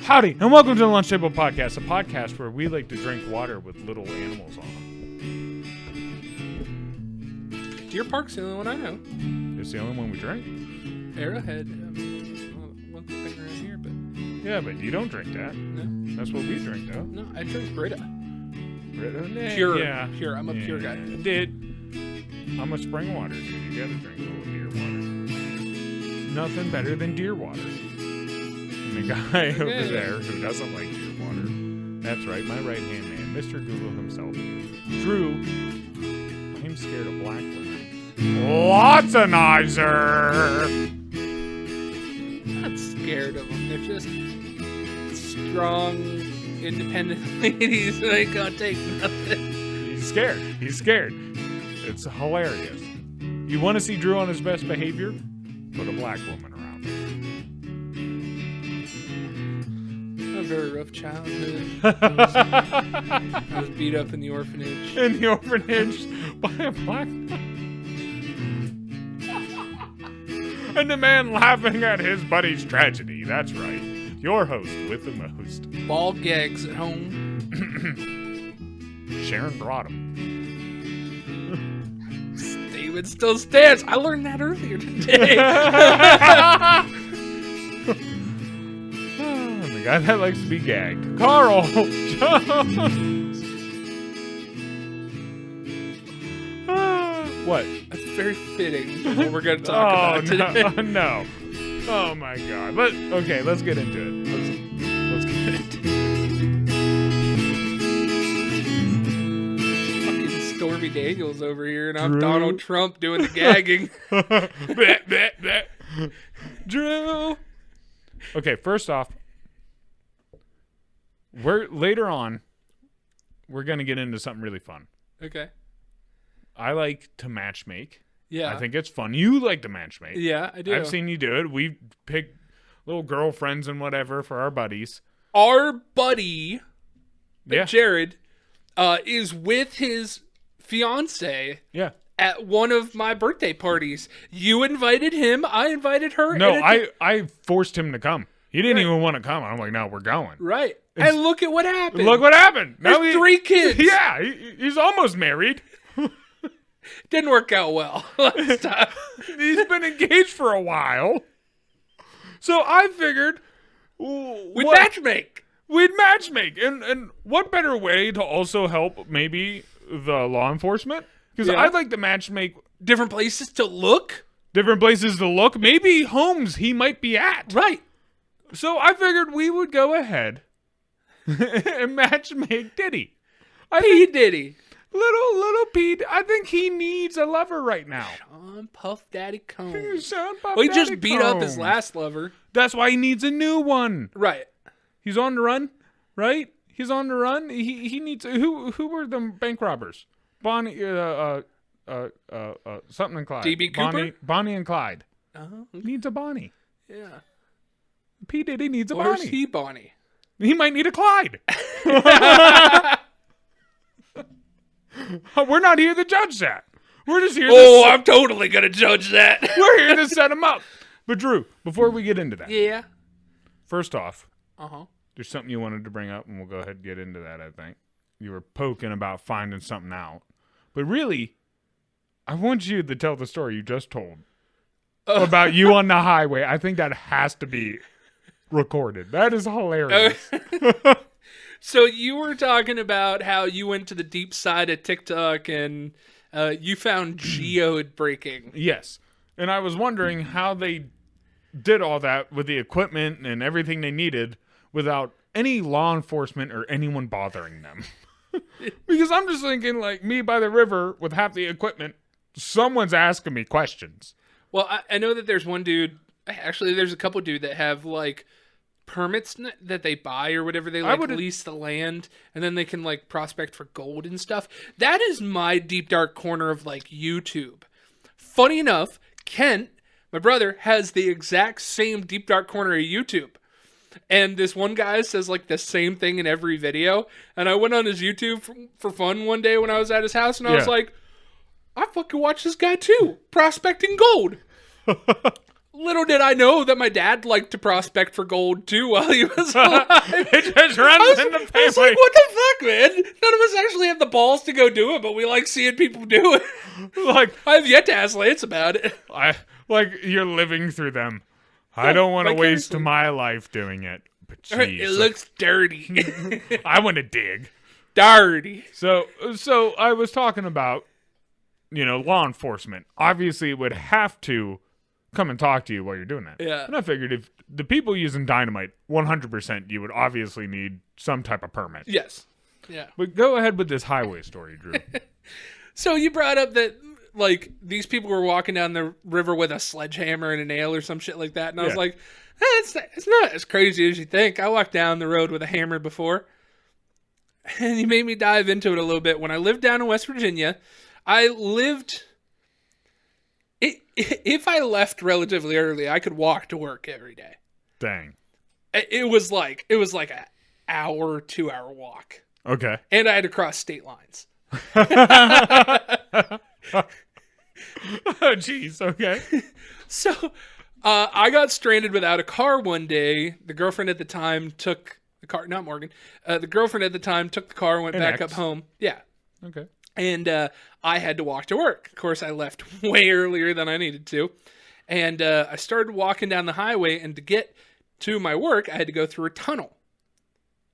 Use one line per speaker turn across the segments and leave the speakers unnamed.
Howdy, and welcome to the Lunch Table Podcast, a podcast where we like to drink water with little animals on them.
Deer Park's the only one I know.
It's the only one we drink.
Arrowhead, one thing around here, but
Yeah, but you don't drink that.
no,
That's what we drink, though.
no, I drink Brita.
Pure.
Yeah, pure. I'm a pure guy.
I'm a spring water dude. You gotta drink a little deer water. Nothing better than deer water. And the guy over there who doesn't like deer water. That's right, my right-hand man, Mr. Google himself. Drew, I'm scared of black women. Appetizer!
I'm not scared of them. They're just strong, independent ladies that ain't gonna take nothing.
He's scared. It's hilarious. You want to see Drew on his best behavior? Put a black woman around him.
A very rough childhood. I was beat up in the orphanage.
In the orphanage by a black and the man laughing at his buddy's tragedy. That's right. Your host with the most.
Ball gags at home.
Sharon brought him.
David still stands. I learned that earlier today.
The guy that likes to be gagged. Carl Jones. What?
That's very fitting for what we're going to talk about today.
No. Oh my god. Let's get into it. Let's get into it.
Fucking Stormy Daniels over here, and I'm Donald Trump doing the gagging.
Bleh, bleh, bleh. Drew. Okay, first off, later on, we're gonna get into something really fun.
Okay.
I like to matchmake.
Yeah.
I think it's fun. You like to matchmake.
Yeah, I do.
I've seen you do it. We pick little girlfriends and whatever for our buddies.
Our buddy,
Yeah.
Jared, is with his fiance
Yeah.
at one of my birthday parties. You invited him. I invited her.
No,
and
I forced him to come. He didn't even want to come. I'm like, no, we're going.
Right. And look at what happened.
Look what happened.
There's 3 kids.
Yeah, he's almost married.
Didn't work out well last time.
He's been engaged for a while. So I figured
We'd matchmake.
We'd matchmake. And what better way to also help maybe the law enforcement? Because I'd like to matchmake
Different places to look.
different places to look. Maybe homes he might be at.
Right.
So I figured we would go ahead and matchmake Diddy.
P Diddy.
Little Pete, I think he needs a lover right now.
Sean Puff Daddy Combs.
Sean Puff
Well, he
Daddy
just beat up his
Combs.
last lover.
That's why he needs a new one.
Right.
He's on the run, right? He's on the run. He needs who were the bank robbers? Bonnie, something and Clyde.
DB Cooper?
Bonnie and Clyde.
Oh,
Needs a Bonnie.
yeah.
P Diddy needs a
Where's
Bonnie.
he, Bonnie?
He might need a Clyde. We're not here to judge that. We're just here
I'm totally going to judge that.
we're here to set him up. But Drew, before we get into that,
Yeah.
first off,
Uh-huh.
there's something you wanted to bring up, and we'll go ahead and get into that, I think. You were poking about finding something out. But really, I want you to tell the story you just told about you on the highway. I think that has to be recorded. That is hilarious.
So you were talking about how you went to the deep side of TikTok and you found geode breaking.
Yes. And I was wondering how they did all that with the equipment and everything they needed without any law enforcement or anyone bothering them. Because I'm just thinking, like, me by the river with half the equipment, someone's asking me questions.
Well, I know that there's one dude. Actually, there's a couple dude that have like permits that they buy or whatever. They like lease the land and then they can like prospect for gold and stuff. That is my deep dark corner of like YouTube. Funny enough, Kent, my brother, has the exact same deep dark corner of YouTube. And this one guy says like the same thing in every video. And I went on his YouTube for fun one day when I was at his house and I was like, I fucking watch this guy too, prospecting gold. Little did I know that my dad liked to prospect for gold too while he was alive.
It just runs in the family.
I was like, what the fuck, man? None of us actually have the balls to go do it, but we like seeing people do it.
Like,
I've yet to ask Lance about it.
You're living through them. I don't want to waste my life doing it. But geez,
it looks dirty.
I want to dig.
Dirty.
So I was talking about, law enforcement. Obviously, it would have to come and talk to you while you're doing that.
Yeah.
And I figured if the people using dynamite, 100%, you would obviously need some type of permit.
Yes. Yeah.
But go ahead with this highway story, Drew.
So you brought up that, like, these people were walking down the river with a sledgehammer and a nail or some shit like that. And I was like, it's not as crazy as you think. I walked down the road with a hammer before. And you made me dive into it a little bit. When I lived down in West Virginia, if I left relatively early, I could walk to work every day.
Dang.
It was like an hour, 2 hour walk.
Okay.
And I had to cross state lines.
Oh, jeez. Okay.
So I got stranded without a car one day. The girlfriend at the time took the car, not Morgan. The girlfriend at the time took the car and went back up home. Yeah.
Okay.
And I had to walk to work. Of course, I left way earlier than I needed to. And I started walking down the highway, and to get to my work, I had to go through a tunnel.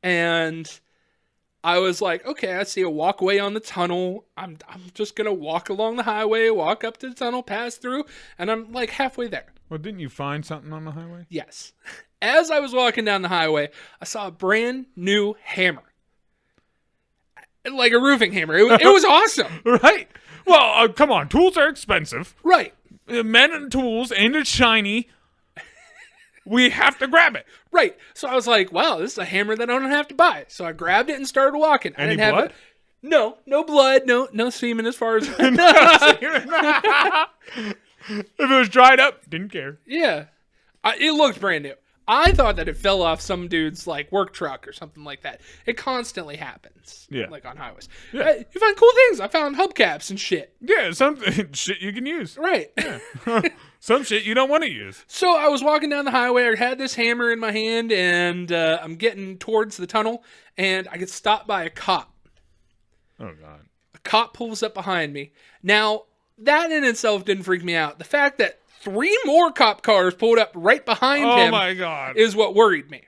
And I was like, okay, I see a walkway on the tunnel. I'm just going to walk along the highway, walk up to the tunnel, pass through, and I'm like halfway there.
Well, didn't you find something on the highway?
Yes. As I was walking down the highway, I saw a brand new hammer. Like a roofing hammer. It was awesome.
Right. Well, come on. Tools are expensive.
Right.
Men and tools, and it's shiny. We have to grab it.
Right. So I was like, wow, this is a hammer that I don't have to buy. So I grabbed it and started walking.
Any blood?
No blood. No semen as far as
If it was dried up, didn't care.
Yeah. It looked brand new. I thought that it fell off some dude's like work truck or something like that. It constantly happens.
Yeah.
Like on highways.
Yeah.
You find cool things. I found hubcaps and shit.
Yeah, some shit you can use.
Right.
Yeah. Some shit you don't want to use.
So I was walking down the highway. I had this hammer in my hand, and I'm getting towards the tunnel, and I get stopped by a cop.
Oh, God.
A cop pulls up behind me. Now, that in itself didn't freak me out. The fact that 3 more cop cars pulled up right behind him
my God.
is what worried me.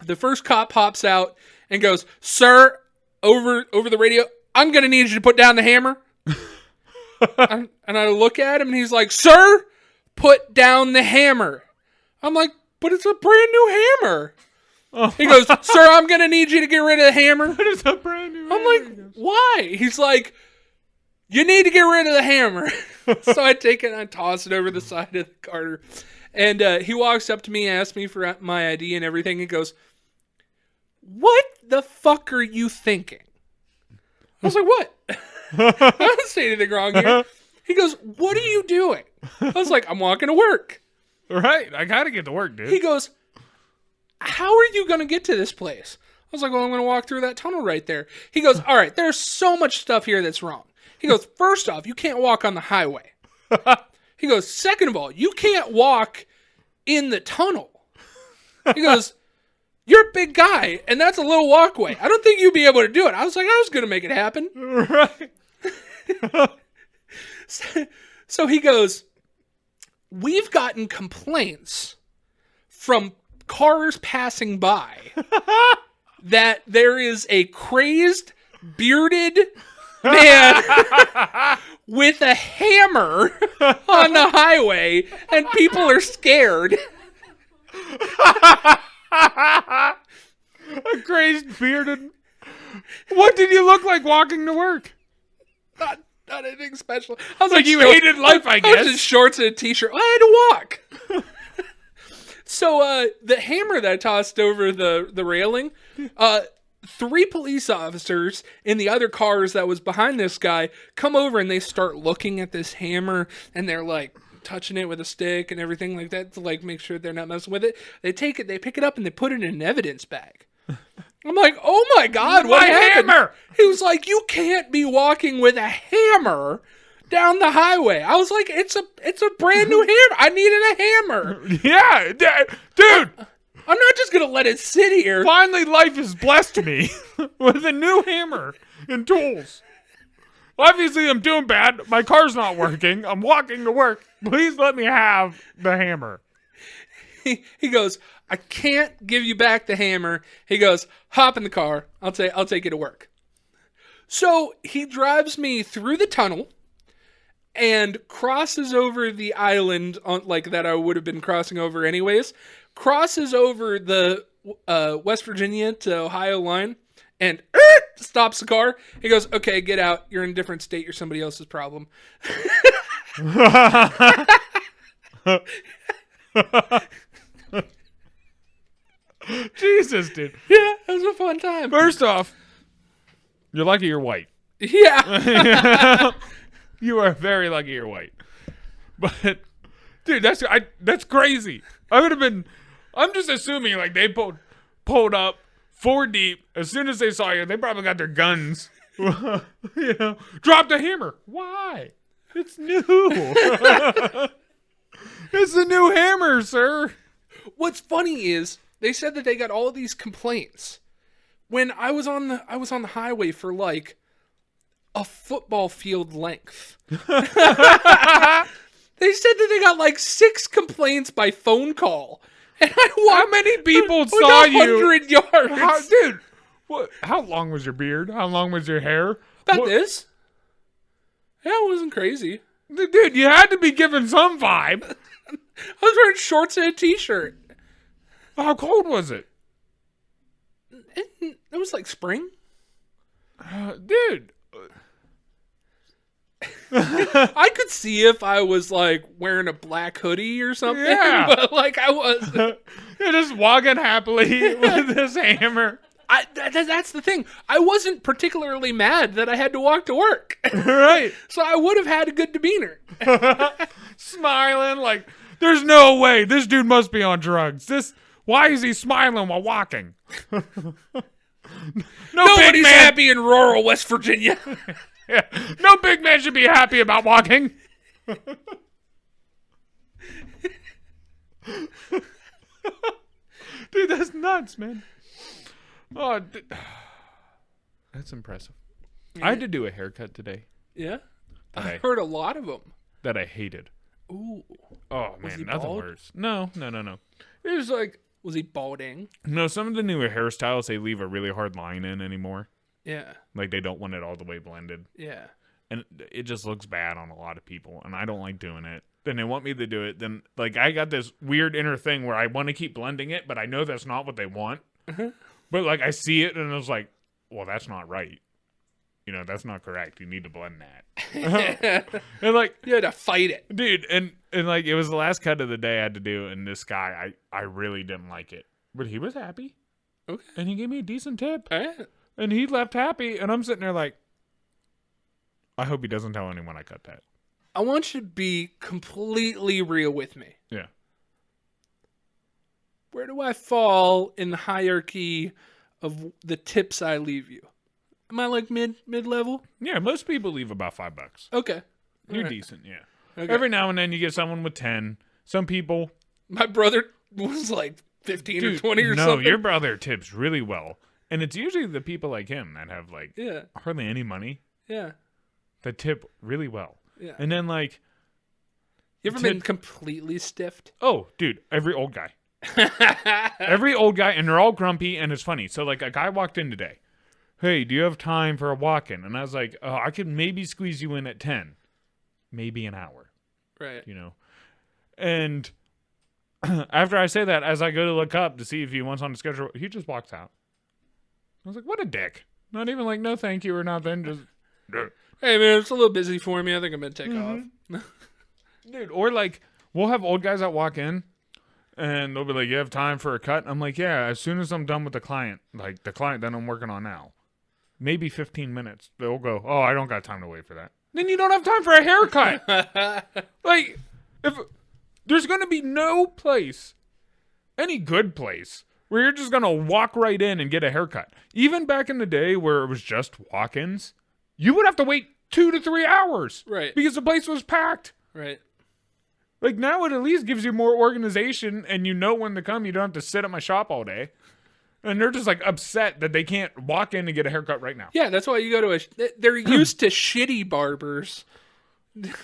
The first cop hops out and goes, "Sir, over the radio, I'm going to need you to put down the hammer." And I look at him and he's like, "Sir, put down the hammer." I'm like, "But it's a brand new hammer." Oh. He goes, "Sir, I'm going to need you to get rid of the hammer."
But it's a brand new
I'm like, "Why?" He's like, "You need to get rid of the hammer." So I take it and I toss it over the side of the Carter. And he walks up to me, asks me for my ID and everything. He goes, "What the fuck are you thinking?" I was like, "What?" I don't say anything wrong here. He goes, "What are you doing?" I was like, "I'm walking to work."
Right. I got to get to work, dude.
He goes, "How are you going to get to this place?" I was like, "Well, I'm going to walk through that tunnel right there." He goes, "All right, there's so much stuff here that's wrong." He goes, "First off, you can't walk on the highway." He goes, "Second of all, you can't walk in the tunnel." He goes, "You're a big guy, and that's a little walkway. I don't think you'd be able to do it." I was like, I was going to make it happen.
Right.
So he goes, "We've gotten complaints from cars passing by that there is a crazed, bearded man with a hammer on the highway, and people are scared."
A crazed, bearded. What did you look like walking to work?
Not anything special. I was
like you hated life, I guess.
I was in shorts and a t-shirt. I had to walk. So the hammer that I tossed over the railing, 3 police officers in the other cars that was behind this guy come over and they start looking at this hammer, and they're like touching it with a stick and everything like that to like make sure they're not messing with it. They take it, they pick it up, and they put it in an evidence bag. I'm like, "Oh my God, what happened?"
Hammer!
He was like, "You can't be walking with a hammer down the highway. I was like, it's a brand new hammer. I needed a hammer.
Yeah, dude.
I'm not just going to let it sit here.
Finally, life has blessed me with a new hammer and tools. Obviously, I'm doing bad. My car's not working. I'm walking to work. Please let me have the hammer.
He goes, I can't give you back the hammer. He goes, hop in the car. I'll take you to work. So he drives me through the tunnel and crosses over the island on, like that I would have been crossing over anyways. Crosses over the West Virginia to Ohio line and stops the car. He goes, okay, get out. You're in a different state. You're somebody else's problem.
Jesus, dude.
Yeah, it was a fun time.
First off, you're lucky you're white.
Yeah.
You are very lucky you're white. But, dude, that's crazy. I'm just assuming, like, they pulled up 4 deep. As soon as they saw you, they probably got their guns. Drop the hammer. Why? It's new. It's a new hammer, sir.
What's funny is they said that they got all these complaints when I was on the highway for like a football field length. They said that they got like 6 complaints by phone call. And
how many people saw you?
100 yards.
Dude, how long was your beard? How long was your hair?
About this. Yeah, it wasn't crazy.
Dude, you had to be given some vibe.
I was wearing shorts and a t-shirt.
How cold was it?
It was like spring.
Dude.
I could see if I was like wearing a black hoodie or something, but like I wasn't.
You're just walking happily with this hammer.
That's the thing. I wasn't particularly mad that I had to walk to work.
Right.
So I would have had a good demeanor.
Smiling like, there's no way. This dude must be on drugs. Why is he smiling while walking?
Nobody's happy in rural West Virginia.
Yeah. No big man should be happy about walking. Dude, that's nuts, man. Oh, that's impressive. Yeah. I had to do a haircut today.
Yeah? I heard a lot of them.
That I hated.
Ooh.
Oh, man, nothing worse. No. It was like...
Was he balding?
No, some of the newer hairstyles, they leave a really hard line in anymore.
Yeah.
Like, they don't want it all the way blended.
Yeah.
And it just looks bad on a lot of people, and I don't like doing it. Then they want me to do it. Then, like, I got this weird inner thing where I want to keep blending it, but I know that's not what they want.
Uh-huh.
But, like, I see it, and I was like, well, that's not right. You know, that's not correct. You need to blend that. And, like...
You had to fight it.
Dude, and, like, it was the last cut of the day I had to do, and this guy, I really didn't like it. But he was happy.
Okay.
And he gave me a decent tip.
Right.
And he left happy, and I'm sitting there like, I hope he doesn't tell anyone I cut that.
I want you to be completely real with me.
Yeah.
Where do I fall in the hierarchy of the tips I leave you? Am I like mid-level?
Yeah, most people leave about $5.
Okay.
You're decent, yeah.
Okay.
Every now and then you get someone with 10. Some people...
My brother was like 15 or 20 or something.
No, your brother tips really well. And it's usually the people like him that have like hardly any money.
Yeah.
That tip really well.
Yeah.
And then like...
You ever been completely stiffed?
Oh, dude, every old guy. Every old guy, and they're all grumpy, and it's funny. So like a guy walked in today. Hey, do you have time for a walk-in? And I was like, oh, I could maybe squeeze you in at 10. Maybe an hour.
Right.
You know? And after I say that, as I go to look up to see if he wants on the schedule, he just walks out. I was like, what a dick. Not even like, no thank you or nothing. Just,
hey, man, it's a little busy for me. I think I'm going to take off.
Dude, or like, we'll have old guys that walk in, and they'll be like, you have time for a cut? I'm like, yeah, as soon as I'm done with the client, like the client that I'm working on now. Maybe 15 minutes. They'll go, oh, I don't got time to wait for that. Then you don't have time for a haircut. Like, if there's going to be no place, any good place, where you're just going to walk right in and get a haircut. Even back in the day where it was just walk-ins, you would have to wait 2 to 3 hours.
Right.
Because the place was packed.
Right.
Like, now it at least gives you more organization, and you know when to come. You don't have to sit at my shop all day. And they're just, like, upset that they can't walk in and get a haircut right now.
Yeah, that's why you go to they're used to shitty barbers.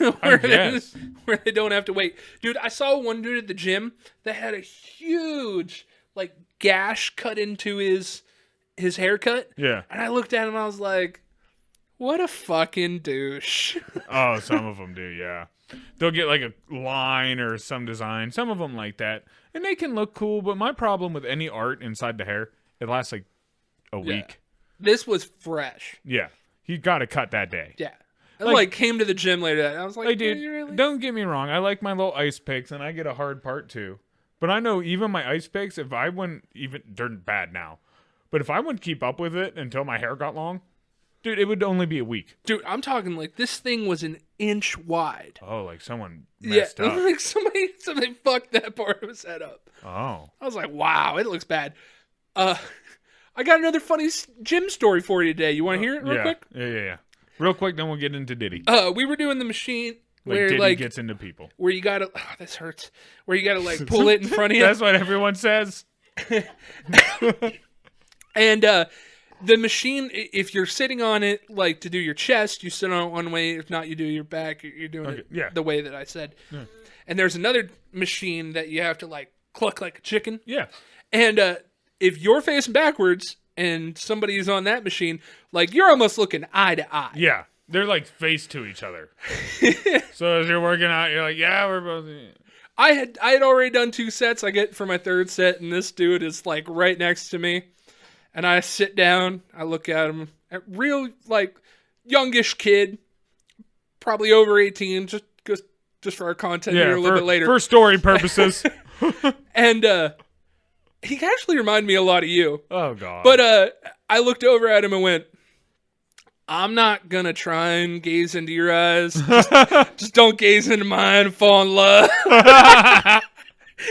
I guess.
Where they don't have to wait. Dude, I saw one dude at the gym that had a huge, like, gash cut into his haircut.
Yeah.
And I looked at him and I was like, what a fucking douche.
Oh, some of them do, yeah. They'll get like a line or some design. Some of them like that. And they can look cool, but my problem with any art inside the hair, it lasts like a week.
This was fresh.
Yeah. He got to cut that day.
Yeah. I like came to the gym later that and I was like,
dude,
really?
Don't get me wrong. I like my little ice picks and I get a hard part too. But I know even my ice picks, if I wouldn't even, they're bad now. But if I wouldn't keep up with it until my hair got long, dude, it would only be a week.
Dude, I'm talking like this thing was an inch wide.
Oh, like someone messed up.
Like somebody fucked that part of his head up.
Oh.
I was like, wow, it looks bad. I got another funny gym story for you today. You want to hear it real quick?
Yeah. Real quick, then we'll get into Diddy.
We were doing the machine where
Diddy
like
gets into people.
where you gotta this hurts. Where you gotta like pull it in front of you.
That's what everyone says.
And the machine, if you're sitting on it like to do your chest, you sit on it one way. If not, you do your back. You're doing it the way that I said. Yeah. And there's another machine that you have to like cluck like a chicken.
Yeah. And
if you're facing backwards and somebody's on that machine, like you're almost looking eye to eye.
Yeah. They're like face to each other. So as you're working out, you're like, yeah, we're both.
I had already done 2 sets. I get for my 3rd set, and this dude is like right next to me. And I sit down, I look at him, a real like youngish kid, probably over 18, just for our content here a little bit later.
For story purposes.
And he actually reminded me a lot of you.
Oh God.
But I looked over at him and went, I'm not gonna try and gaze into your eyes. Just don't gaze into mine and fall in love.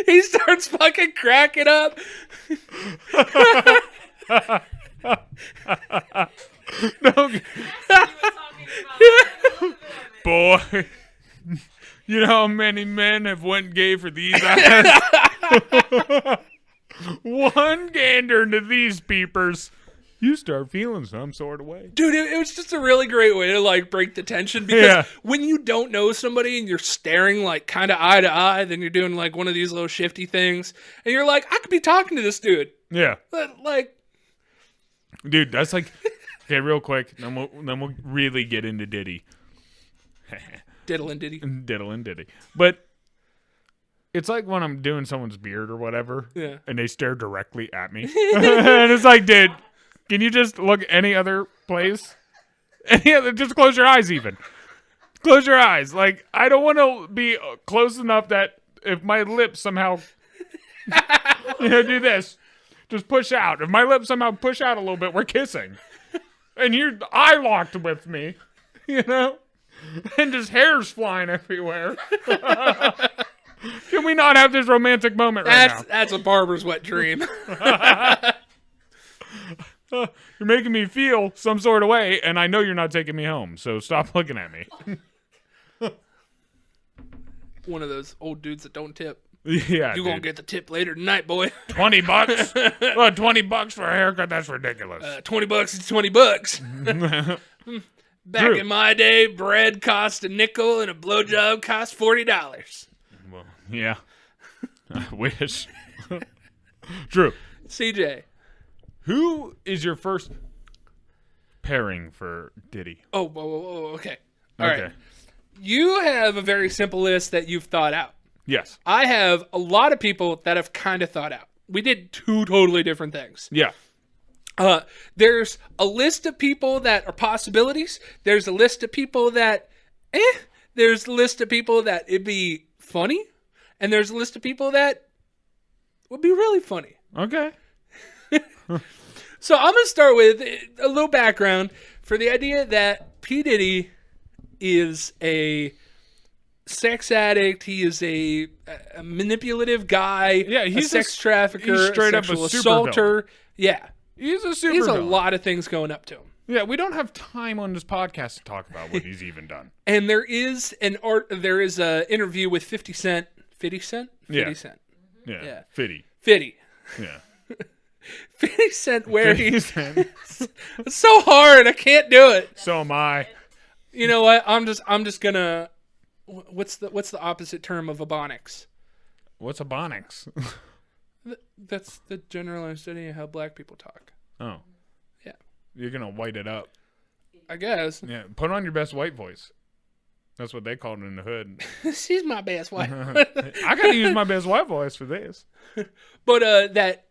He starts fucking cracking up.
Boy, you know how many men have went gay for these eyes? One gander into these peepers, you start feeling some sort of way.
Dude, it was just a really great way to like break the tension because when you don't know somebody and you're staring like kind of eye to eye, then you're doing like one of these little shifty things and you're like, I could be talking to this dude.
Yeah.
But, like,
dude, that's like, okay, real quick, then we'll really get into Diddy.
Diddle and Diddy.
But it's like when I'm doing someone's beard or whatever, and they stare directly at me. And it's like, dude, can you just look any other place? Just close your eyes even. Close your eyes. Like, I don't want to be close enough that if my lips somehow do this. Just push out. If my lips somehow push out a little bit, we're kissing. And you're eye locked with me, you know? And just hair's flying everywhere. Can we not have this romantic moment right now?
That's a barber's wet dream.
You're making me feel some sort of way, and I know you're not taking me home, so stop looking at me.
One of those old dudes that don't tip.
Yeah,
you're going to get the tip later tonight, boy.
$20? Well, $20 for a haircut? That's ridiculous.
$20 is $20. Back in my day, bread cost a nickel and a blowjob cost $40.
Well, yeah. I wish. Drew.
CJ.
Who is your first pairing for Diddy?
Oh, okay. All right. You have a very simple list that you've thought out.
Yes.
I have a lot of people that have kind of thought out. We did 2 totally different things.
Yeah.
There's a list of people that are possibilities. There's a list of people that, There's a list of people that it'd be funny. And there's a list of people that would be really funny.
Okay.
So I'm going to start with a little background for the idea that P Diddy is a sex addict. He is a manipulative guy.
Yeah, he's
a sex trafficker,
he's straight
sexual
up a
assaulter.
Supervillain.
Yeah.
He's a super
He has a
villain.
lot of things going up to him.
Yeah, we don't have time on this podcast to talk about what he's even done.
And there is an interview with 50 Cent. 50 Cent? 50 Cent.
Yeah. Fitty. Yeah.
50 Cent where he's... It's so hard. I can't do it.
So am I.
You know what? I'm just gonna... What's the opposite term of ebonics?
What's ebonics?
That's the generalized idea of how black people talk.
Oh.
Yeah.
You're going to white it up.
I guess.
Yeah. Put on your best white voice. That's what they called it in the hood.
She's my best white.
I got to use my best white voice for this.
But that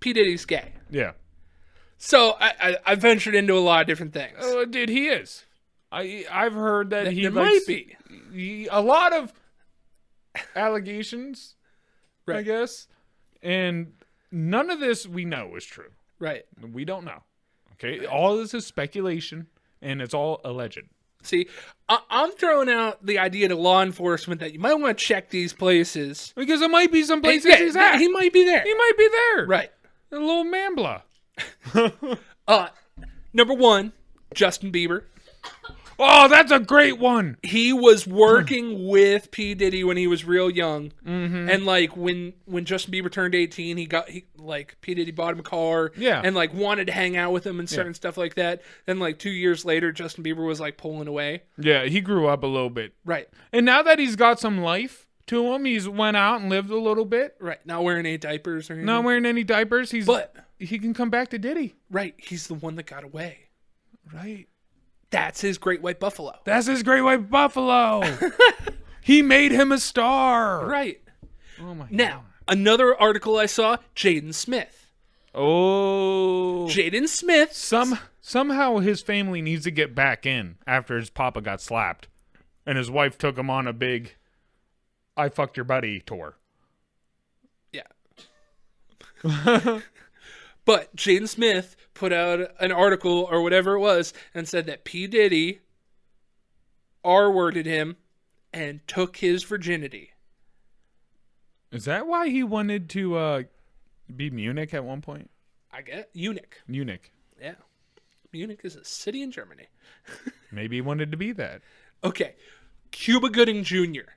P Diddy's gay.
Yeah.
So I ventured into a lot of different things.
Oh, dude, he is. I've heard that he
might be
a lot of allegations,
right.
I guess, and none of this we know is true.
Right.
We don't know. Okay, right. All this is speculation, and it's all alleged.
See, I'm throwing out the idea to law enforcement that you might want to check these places
because there might be some places he's at.
He might be there.
He might be there.
Right.
A little mambla.
Number one, Justin Bieber.
Oh, that's a great one.
He was working with P Diddy when he was real young,
and
like when Justin Bieber turned 18, he P Diddy bought him a car, and like wanted to hang out with him and certain stuff like that. Then like 2 years later, Justin Bieber was like pulling away.
Yeah, he grew up a little bit,
right?
And now that he's got some life to him, he's went out and lived a little bit,
right? Not wearing any diapers or anything.
Not wearing any diapers. But he can come back to Diddy,
right? He's the one that got away,
right?
That's his great white buffalo.
That's his great white buffalo. He made him a star.
Right.
Oh, my God.
Now, another article I saw, Jaden Smith.
Oh.
Jaden Smith.
Somehow his family needs to get back in after his papa got slapped. And his wife took him on a big I fucked your buddy tour.
Yeah. But Jaden Smith put out an article or whatever it was and said that P. Diddy R-worded him and took his virginity.
Is that why he wanted to be Munich at one point?
I get Munich. Yeah. Munich is a city in Germany.
Maybe he wanted to be that.
Okay. Cuba Gooding Jr.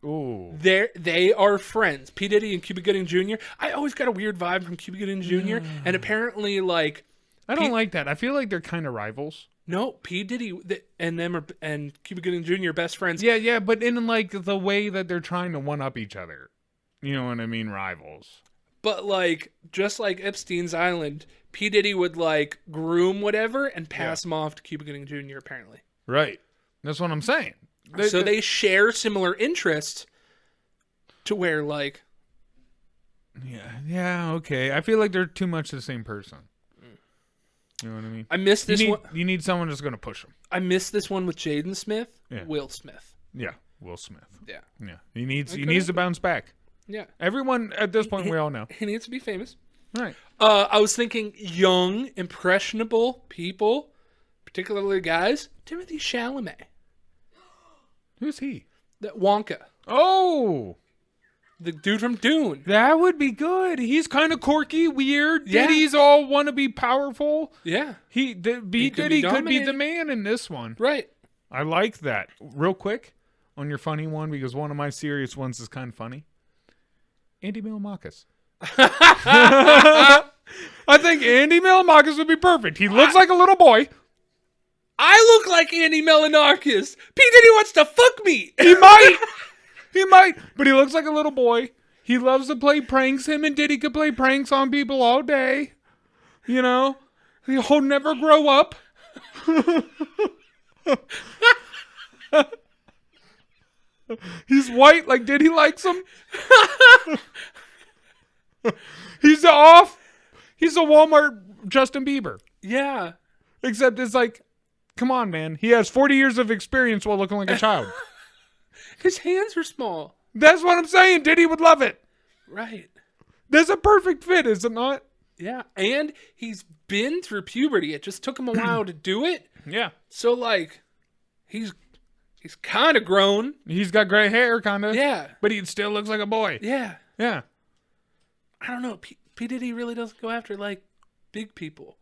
Ooh.
They are friends. P. Diddy and Cuba Gooding Jr. I always got a weird vibe from Cuba Gooding Jr. And apparently, like...
I don't like that. I feel like they're kind of rivals.
No, P. Diddy and Cuba Gooding Jr. are best friends.
Yeah, but in like the way that they're trying to one-up each other. You know what I mean? Rivals.
But like, just like Epstein's Island, P. Diddy would like groom whatever and pass him off to Cuba Gooding Jr. apparently.
Right. That's what I'm saying.
They share similar interests to where like...
Yeah, okay. I feel like they're too much the same person. You know what I mean?
I missed this one.
You need someone that's going to push them.
I missed this one with Jaden Smith.
Yeah.
Will Smith.
Yeah, Will Smith.
Yeah.
He needs to bounce back.
Yeah.
Everyone at this point, we all know.
He needs to be famous.
Right.
I was thinking young, impressionable people, particularly guys. Timothy Chalamet.
Who's he?
That Wonka.
Oh!
The dude from Dune.
That would be good. He's kind of quirky, weird.
Yeah.
Diddy's all want to be powerful.
Yeah.
Diddy could be the man in this one.
Right.
I like that. Real quick, on your funny one, because one of my serious ones is kind of funny. Andy Milonakis. I think Andy Milonakis would be perfect. He looks like a little boy.
I look like Andy Milonakis. P. Diddy wants to fuck me.
He might. He might. But he looks like a little boy. He loves to play pranks. Him and Diddy could play pranks on people all day. You know? He'll never grow up. He's white like Diddy likes him. He's a Walmart Justin Bieber.
Yeah.
Except it's like, come on, man. He has 40 years of experience while looking like a child.
His hands are small.
That's what I'm saying. Diddy would love it.
Right.
That's a perfect fit, is it not?
Yeah. And he's been through puberty. It just took him a while to do it.
Yeah.
So, like, he's kind of grown.
He's got gray hair, kind of.
Yeah.
But he still looks like a boy.
Yeah.
Yeah.
I don't know. P. Diddy really doesn't go after, like, big people.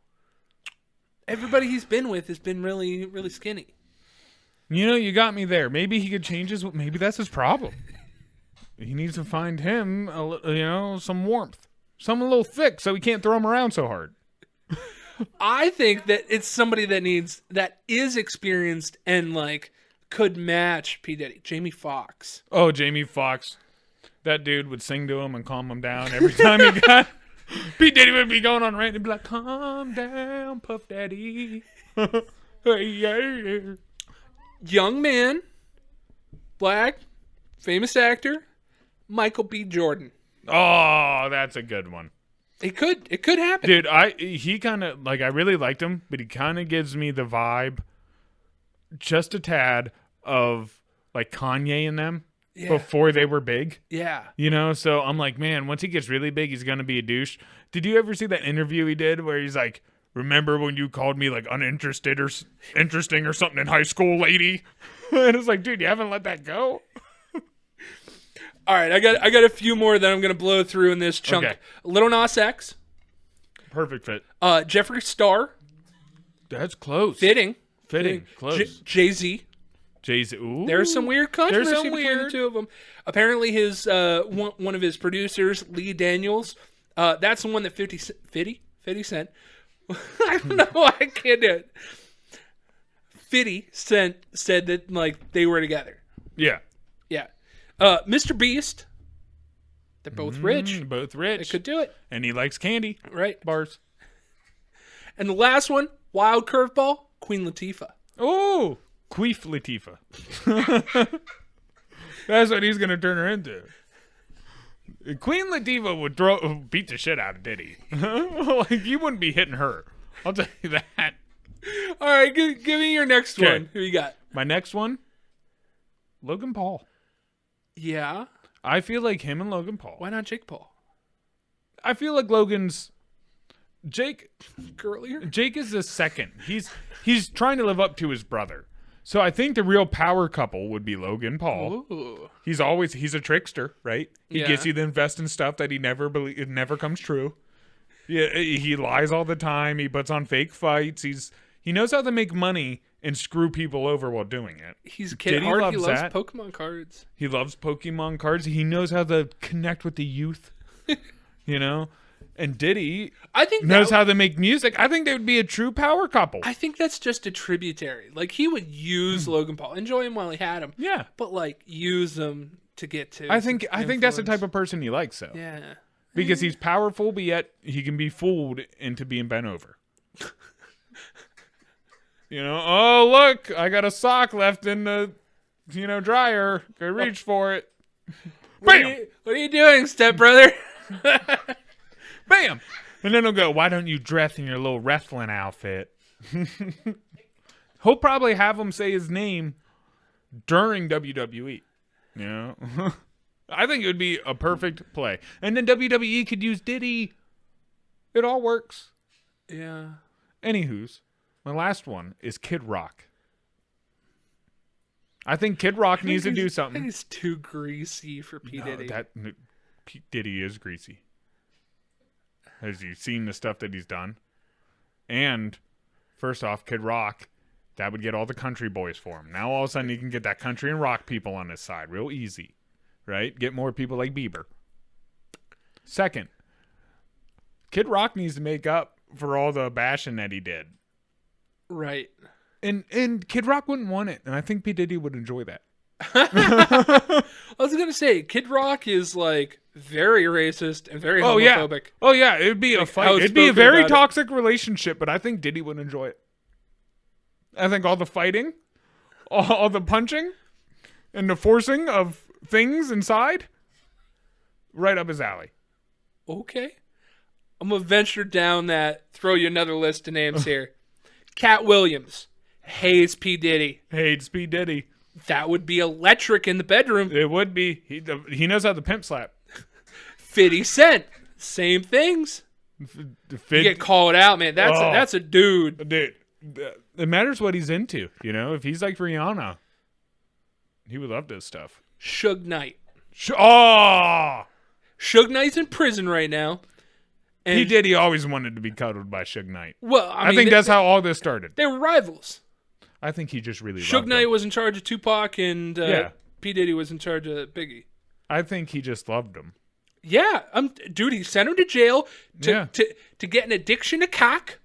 Everybody he's been with has been really, really skinny.
You know, you got me there. Maybe he could change his. Maybe that's his problem. He needs to find him, some warmth, something a little thick, so he can't throw him around so hard.
I think that it's somebody that is experienced and like could match P Diddy. Jamie Foxx.
Oh, Jamie Foxx. That dude would sing to him and calm him down every time he got. P Diddy would be going on rant and be like, "Calm down, Puff Daddy." Hey, yeah.
Young man, black, famous actor, Michael B. Jordan.
Oh, that's a good one.
It could happen.
Dude, he kind of, like, I really liked him, but he kind of gives me the vibe, just a tad, of, like, Kanye and them before they were big.
Yeah.
You know, so I'm like, man, once he gets really big, he's going to be a douche. Did you ever see that interview he did where he's like, remember when you called me, like, uninterested or interesting or something in high school, lady? And it's like, dude, you haven't let that go?
All right, I got a few more that I'm going to blow through in this chunk.
Okay.
Lil Nas X.
Perfect fit.
Jeffree Star.
That's close.
Fitting.
Close.
Jay-Z.
Jay-Z. Ooh.
There's some weird controversy
There's some
between the two of them. Apparently, his one of his producers, Lee Daniels, that's the one that 50 Cent. I don't know why I can't do it. 50 Cent said that like they were together.
Yeah.
Yeah. Mr. Beast. They're both rich.
Both rich.
They could do it.
And he likes candy.
Right.
Bars.
And the last one, wild curveball, Queen Latifah.
Oh, Queef Latifah. That's what he's going to turn her into. Queen Latifah would beat the shit out of Diddy. Like, you wouldn't be hitting her. I'll tell you that.
All right, give me your next one. Who you got?
My next one, Logan Paul.
Yeah.
I feel like him and Logan Paul.
Why not Jake Paul?
I feel like Jake
Girlier?
Jake is the second. He's trying to live up to his brother. So I think the real power couple would be Logan Paul.
Ooh.
He's a trickster, right? He gets you to invest in stuff that it never comes true. Yeah, he lies all the time. He puts on fake fights. He knows how to make money and screw people over while doing it.
He's kid hard. He loves
that.
Pokemon cards.
He loves Pokemon cards. He knows how to connect with the youth. You know? And Diddy knows how to make music. I think they would be a true power couple.
I think that's just a tributary. Like, he would use Logan Paul. Enjoy him while he had him.
Yeah.
But, like, use him to get to
I think that's the type of person he likes, though.
Yeah.
Because he's powerful, but yet he can be fooled into being bent over. You know, oh, look, I got a sock left in the, dryer. Go reach for it. Bam!
What are you doing, stepbrother?
Bam! And then he'll go, why don't you dress in your little wrestling outfit? He'll probably have him say his name during WWE. You know? I think it would be a perfect play. And then WWE could use Diddy. It all works.
Yeah.
Anywho's, my last one is Kid Rock. I think Kid Rock needs to do something.
I think he's too greasy for P. Diddy.
P. Diddy is greasy. Has you seen the stuff that he's done? And, first off, Kid Rock, that would get all the country boys for him. Now all of a sudden he can get that country and rock people on his side real easy. Right? Get more people like Bieber. Second, Kid Rock needs to make up for all the bashing that he did.
Right.
And Kid Rock wouldn't want it, and I think P. Diddy would enjoy that.
I was gonna say, Kid Rock is like very racist and very homophobic.
Oh yeah, it would be a fight. It'd be a very toxic relationship, but I think Diddy would enjoy it. I think all the fighting, all the punching, and the forcing of things inside, right up his alley.
Okay. I'm gonna venture down that. Throw you another list of names here. Cat Williams. Hates P. Diddy.
Hates P. Diddy.
That would be electric in the bedroom.
It would be. He knows how to pimp slap.
50 Cent. Same things. You get called out, man. That's a dude.
Dude, it matters what he's into. You know, if he's like Rihanna, he would love this stuff.
Suge Knight.
Oh!
Suge Knight's in prison right now. And
P Diddy always wanted to be cuddled by Suge Knight.
Well,
I think that's how all this started.
They were rivals.
I think he just really
Suge
loved
Knight
him.
was in charge of Tupac, and P Diddy was in charge of Biggie.
I think he just loved him.
Yeah, dude, he sent him to jail to get an addiction to cock.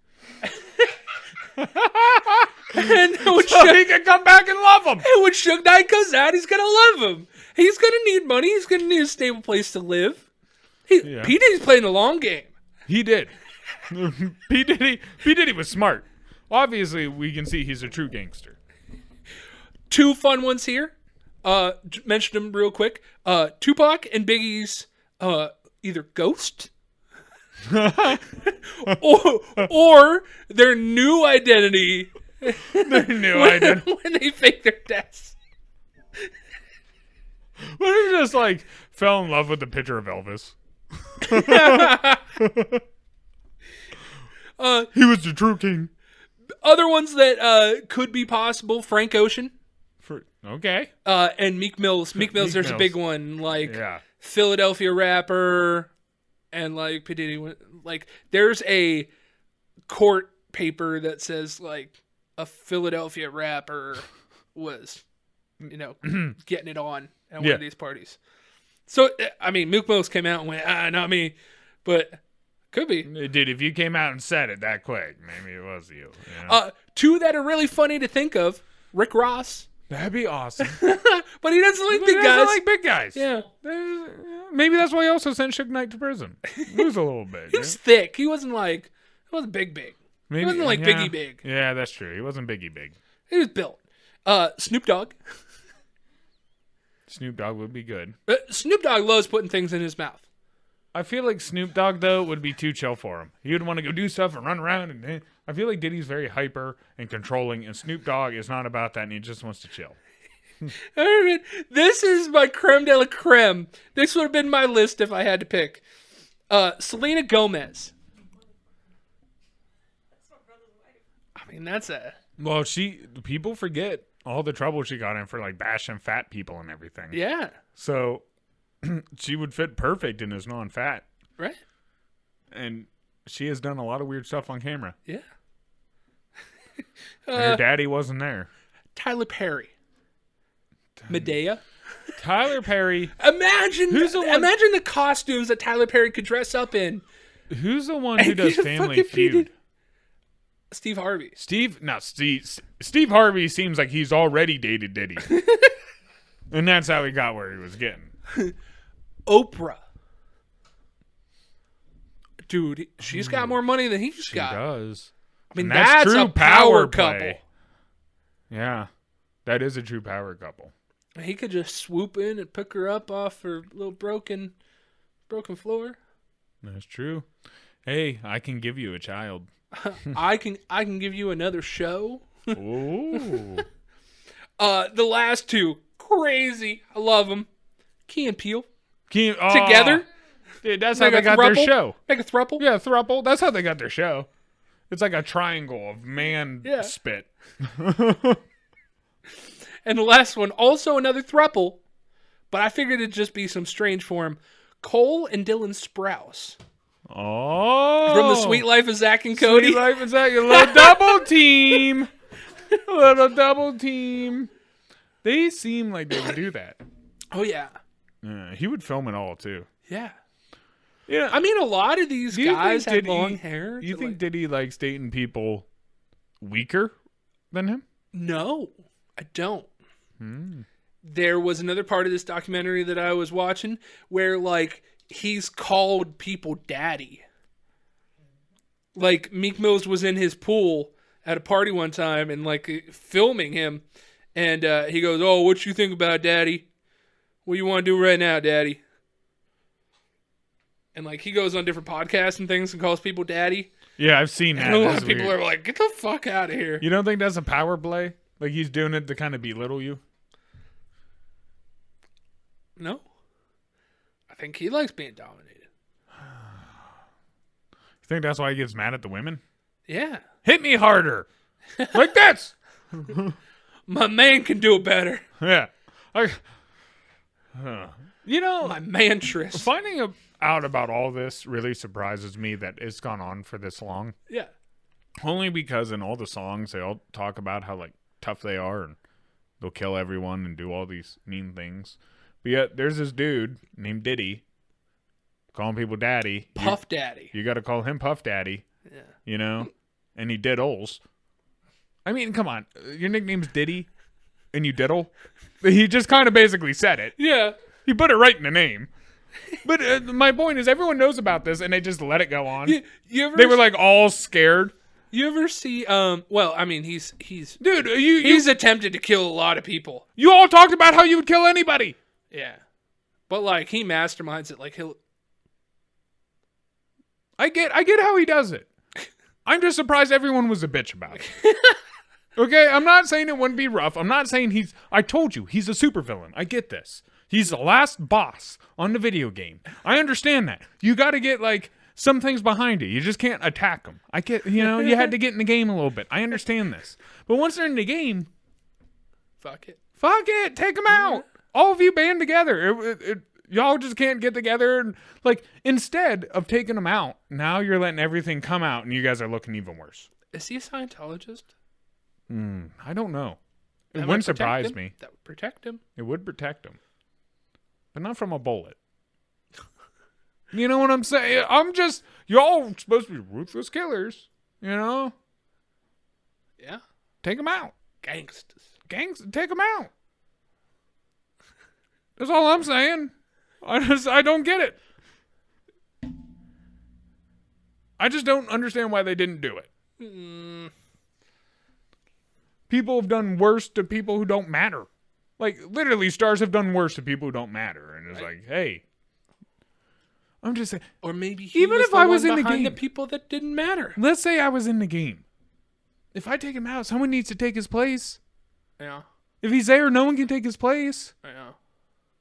And
so he can come back and love him.
And when Suge Knight goes out, he's gonna love him. He's gonna need money. He's gonna need a stable place to live. P Diddy's playing the long game.
He did. P Diddy was smart. Obviously, we can see he's a true gangster.
2 fun ones here. Mention them real quick. Tupac and Biggie's either ghost or their new identity.
Their new identity
when they fake their deaths.
What if he just like fell in love with the picture of Elvis? He was the true king.
Other ones that could be possible: Frank Ocean.
Okay.
And Meek Mills. Meek Mills, there's a big one. Like, Philadelphia rapper. And, like, P. Diddy. Like, there's a court paper that says, like, a Philadelphia rapper was, getting it on at one of these parties. So, I mean, Meek Mills came out and went, not me. But, could be.
Dude, if you came out and said it that quick, maybe it was you.
2 that are really funny to think of. Rick Ross.
That'd be awesome.
But he doesn't like big guys. He
doesn't like big guys.
Yeah.
Maybe that's why he also sent Suge Knight to prison. He was a little bit.
He was thick. He wasn't big.
Maybe,
he wasn't like Biggie big.
Yeah, that's true. He wasn't Biggie big.
He was built. Snoop Dogg.
Snoop Dogg would be good.
Snoop Dogg loves putting things in his mouth.
I feel like Snoop Dogg, though, would be too chill for him. He would want to go do stuff and run around. And I feel like Diddy's very hyper and controlling, and Snoop Dogg is not about that, and he just wants to chill.
This is my creme de la creme. This would have been my list if I had to pick. Selena Gomez. I mean, that's a...
Well, people forget all the trouble she got in for, like, bashing fat people and everything.
Yeah.
So... she would fit perfect in his non-fat.
Right.
And she has done a lot of weird stuff on camera.
Yeah.
Her daddy wasn't there.
Tyler Perry. Medea.
Tyler Perry.
Imagine the costumes that Tyler Perry could dress up in.
Who's the one who does Family Feud?
Steve Harvey.
Steve Harvey seems like he's already dated Diddy. And that's how he got where he was getting.
Oprah. Dude, she's got more money than he's got.
She does.
I mean, that's true, a power couple.
Yeah. That is a true power couple.
He could just swoop in and pick her up off her little broken floor. That's
true. Hey, I can give you a child.
I can give you another show.
Ooh.
The last 2, crazy. I love them. Key and Peele.
Together? Dude, that's how they got their show.
Make a throuple?
Yeah, throuple. That's how they got their show. It's like a triangle of man spit.
And the last one, also another throuple, but I figured it'd just be some strange form. Cole and Dylan Sprouse.
Oh.
From the Sweet Life of Zach and Cody.
Sweet Life of Zach. A little double team. A little double team. They seem like they would do that.
Oh, yeah.
He would film it all, too.
Yeah. Yeah. I mean, a lot of these guys have long hair.
Do you think Diddy likes dating people weaker than him?
No, I don't. There was another part of this documentary that I was watching where, like, he's called people daddy. Like, Meek Mills was in his pool at a party one time and, like, filming him. And he goes, "Oh, what you think about daddy? What you want to do right now, daddy?" And, like, he goes on different podcasts and things and calls people daddy.
Yeah, I've seen that.
And a lot of people are like, "Get the fuck out of here."
You don't think that's a power play? Like, he's doing it to kind of belittle you?
No. I think he likes being dominated.
You think that's why he gets mad at the women?
Yeah.
Hit me harder. Like this.
My man can do it better.
Yeah. You know,
my mantress.
Finding out about all this really surprises me that it's gone on for this long.
Yeah.
Only because in all the songs they all talk about how like tough they are and they'll kill everyone and do all these mean things. But yet there's this dude named Diddy calling people daddy.
Puff Daddy.
You got to call him Puff Daddy.
Yeah.
You know? And he diddles. I mean, come on. Your nickname's Diddy and you diddle? He just kind of basically said it.
Yeah.
He put it right in the name. But my point is everyone knows about this and they just let it go on. They were like all scared.
You ever see well, I mean he's
dude,
he's attempted to kill a lot of people.
You all talked about how you would kill anybody.
Yeah. But like he masterminds it, like
I get how he does it. I'm just surprised everyone was a bitch about it. Okay, I'm not saying it wouldn't be rough. I'm not saying I told you, he's a supervillain. I get this. He's the last boss on the video game. I understand that. You got to get like some things behind it. You just can't attack them. I get, you had to get in the game a little bit. I understand this. But once they're in the game,
fuck it.
Take them out. All of you band together. Y'all just can't get together. And like, instead of taking them out, now you're letting everything come out and you guys are looking even worse.
Is he a Scientologist?
I don't know. It wouldn't surprise me.
That would protect him.
It would protect him. But not from a bullet. You know what I'm saying? Y'all supposed to be ruthless killers. You know?
Yeah.
Take them out.
Gangsters.
Take them out. That's all I'm saying. I don't get it. I just don't understand why they didn't do it. People have done worse to people who don't matter. Like, literally, stars have done worse to people who don't matter. And it's like, hey. I'm just saying.
Or maybe
even if I was in the game,
the people that didn't matter.
Let's say I was in the game. If I take him out, someone needs to take his place.
Yeah.
If he's there, no one can take his place.
Yeah.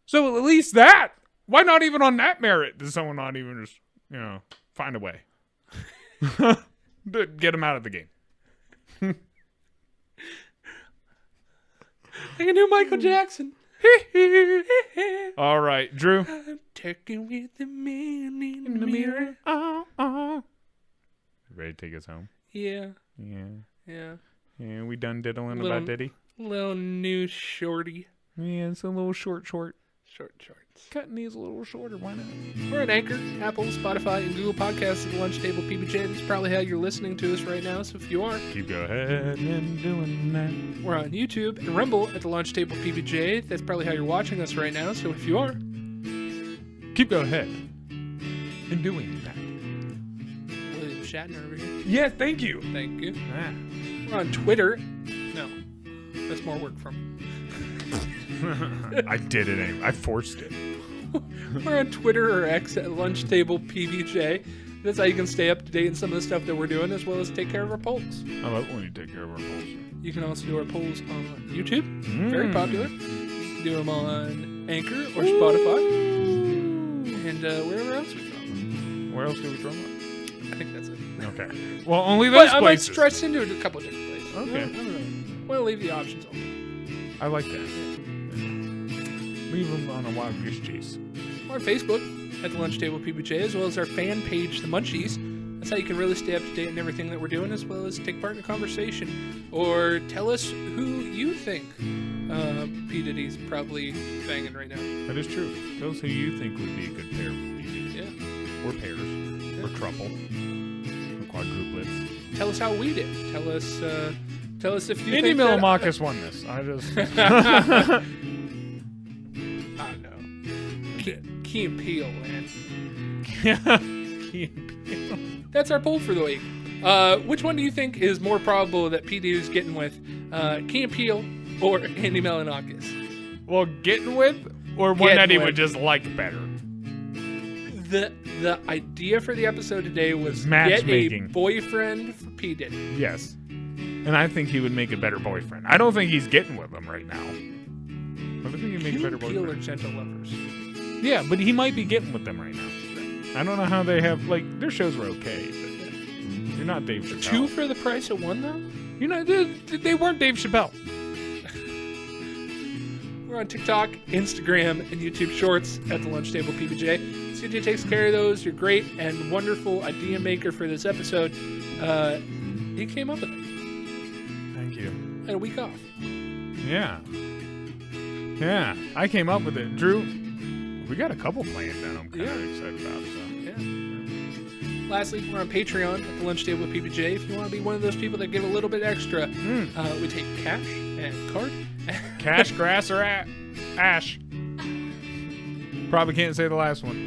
So at least that. Why not even on that merit does someone not even just, find a way to get him out of the game?
I can do Michael Jackson.
All right, Drew.
I'm talking with the man in the mirror.
Ready to take us home?
Yeah.
Yeah, we done diddling about Diddy?
Little new shorty.
Yeah, it's a little short.
Shorts.
Cutting these a little shorter, why not?
We're on Anchor, Apple, Spotify, and Google Podcasts at the Lunch Table PBJ. That's probably how you're listening to us right now, so if you are,
keep go ahead and doing that.
We're on YouTube and Rumble at the Lunch Table PBJ. That's probably how you're watching us right now, so if you are,
keep go ahead and doing that.
William Shatner over here.
Yeah, thank you.
Thank you. We're on Twitter. No, that's more work from.
I did it anyway. I forced it.
We're on Twitter or X at Lunch Table PBJ. That's how you can stay up to date on some of the stuff that we're doing, as well as take care of our polls.
I love when you take care of our polls.
You can also do our polls on YouTube. Very popular. You can do them on Anchor or Spotify. And wherever else we throw them.
Where else do we throw them?
I think that's it.
Okay. Well, only those places.
I might stretch into it a couple of different places.
Okay.
I don't know. We'll leave the options open.
I like that. Leave them on a wild goose chase.
Or on Facebook at the Lunch Table PBJ, as well as our fan page, The Munchies. That's how you can really stay up to date on everything that we're doing, as well as take part in a conversation. Or tell us who you think P Diddy's probably banging right now.
That is true. Tell us who you think would be a good pair for P Diddy.
Yeah.
Or pairs. Yeah. Or trouble. Or quadruplets.
Tell us how we did. Tell us if you
Indy
think
Millimakis won this. I just...
I don't know. Key and Peele, man.
Yeah. Key and Peele.
That's our poll for the week. Which one do you think is more probable that P Diddy's getting with? Key and Peele or Andy Milonakis?
Well, getting with or one that he would just like better?
The idea for the episode today was
matchmaking.
Get a boyfriend for P Diddy.
Yes. And I think he would make a better boyfriend. I don't think he's getting with them right now. But I think he'd make a better boyfriend.
Peele are gentle lovers.
Yeah, but he might be getting with them right now. I don't know how they have, like, their shows were okay, but you're not Dave Chappelle.
2 for the price of 1, though?
You know, they weren't Dave Chappelle.
We're on TikTok, Instagram, and YouTube Shorts at the Lunch Table PBJ. CJ takes care of those. You're great and wonderful idea maker for this episode. He came up with it.
Thank you.
Had a week off.
Yeah. Yeah, I came up with it. Drew, we got a couple planned that I'm kind of excited about. So.
Yeah. Lastly, we're on Patreon at the Lunch Table with PBJ. If you want to be one of those people that give a little bit extra, we take cash and card.
Cash, grass, or ash. Probably can't say the last one.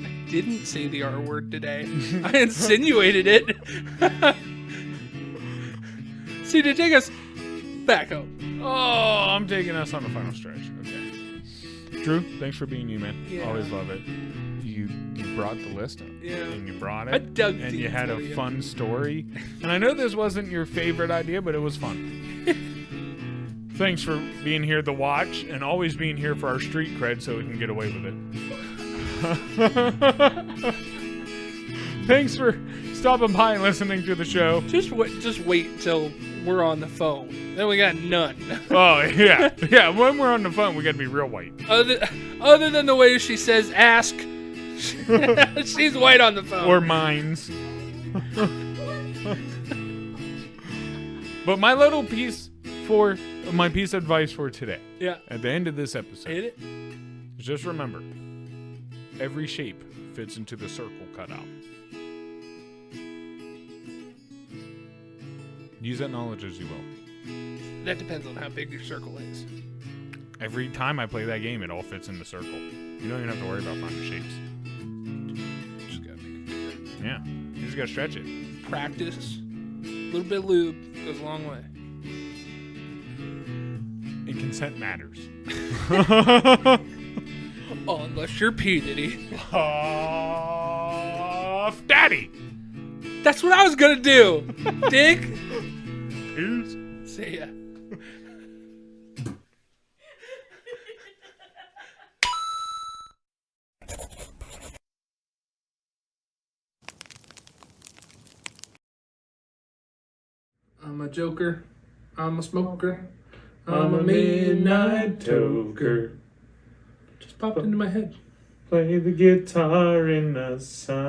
I didn't say the R word today. I insinuated it. CJ, take us back home.
Oh, I'm taking us on the final stretch. Okay. Drew, thanks for being you, man.
Yeah.
Always love it. You brought the list up.
Yeah.
And you brought it.
I dug
and
deep
you had a fun story. And I know this wasn't your favorite idea, but it was fun. Thanks for being here to watch and always being here for our street cred so we can get away with it. Thanks for stopping by and listening to the show.
Just wait till we're on the phone. Then we got none.
Oh, yeah. Yeah, when we're on the phone, we got to be real white.
Other than the way she says ask, she's white on the phone.
Or mines. But my piece of advice for today.
Yeah.
At the end of this episode.
Hit it.
Just remember, every shape fits into the circle cut out. Use that knowledge as you will.
That depends on how big your circle is.
Every time I play that game, it all fits in the circle. You don't even have to worry about finding shapes.
Just gotta make it bigger.
Yeah. You just gotta stretch it.
Practice. A little bit of lube goes a long way.
And consent matters.
Oh, unless you're P Diddy.
Off Daddy!
That's what I was gonna do. Dig?
Peace.
See ya. I'm a joker. I'm a smoker. I'm a midnight toker. Just popped into my head.
Play the guitar in the sun.